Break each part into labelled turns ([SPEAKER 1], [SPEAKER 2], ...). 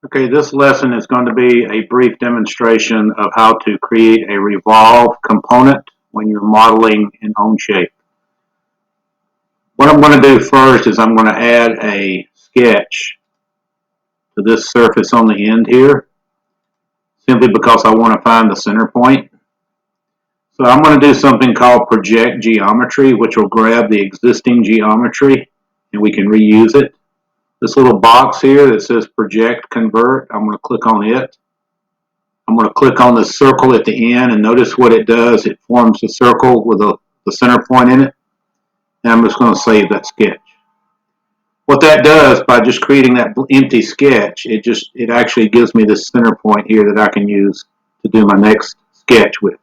[SPEAKER 1] Okay, this lesson is going to be a brief demonstration of how to create a Revolve component when you're modeling in OnShape. What I'm going to do first is I'm going to add a sketch to this surface on the end here, simply because I want to find the center point. So I'm going to do something called project geometry, which will grab the existing geometry and we can reuse it. This little box here that says project convert, I'm going to click on it. I'm going to click on the circle at the end and notice what it does. It forms a circle with the center point in it. And I'm just going to save that sketch. What that does by just creating that empty sketch, it actually gives me this center point here that I can use to do my next sketch with.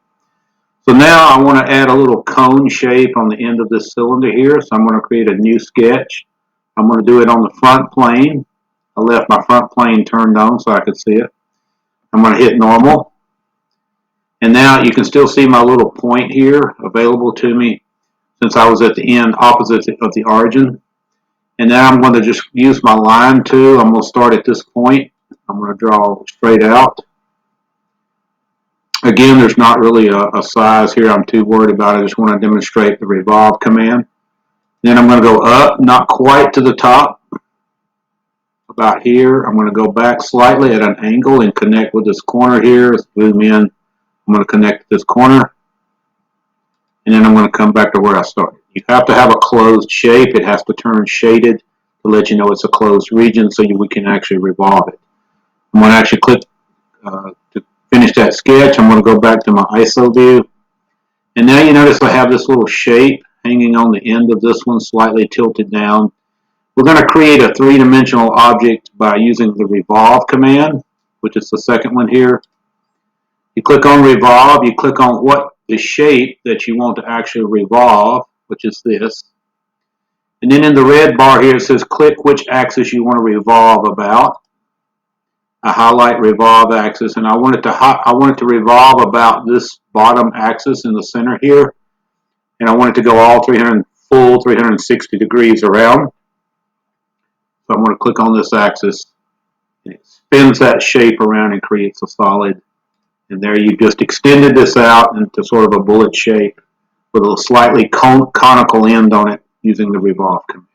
[SPEAKER 1] So now I want to add a little cone shape on the end of this cylinder here. So I'm going to create a new sketch. I'm going to do it on the front plane. I left my front plane turned on so I could see it. I'm going to hit normal. And now you can still see my little point here available to me since I was at the end opposite of the origin. And now I'm going to just use my line tool. I'm going to start at this point. I'm going to draw straight out. Again, there's not really a size here I'm too worried about. I just want to demonstrate the Revolve command. Then I'm going to go up, not quite to the top, about here. I'm going to go back slightly at an angle and connect with this corner here. Zoom in. I'm going to connect this corner. And then I'm going to come back to where I started. You have to have a closed shape. It has to turn shaded to let you know it's a closed region so we can actually revolve it. I'm going to actually click to finish that sketch. I'm going to go back to my ISO view. And now you notice I have this little shape hanging on the end of this one, slightly tilted down. We're going to create a three-dimensional object by using the Revolve command, which is the second one here. You click on Revolve, you click on what the shape that you want to actually revolve, which is this. And then in the red bar here it says click which axis you want to revolve about. I highlight revolve axis, and I want it to revolve about this bottom axis in the center here, and I want it to go all 360 degrees around. So I'm going to click on this axis, and it spins that shape around and creates a solid. And there you just extended this out into sort of a bullet shape with a slightly conical end on it using the Revolve command.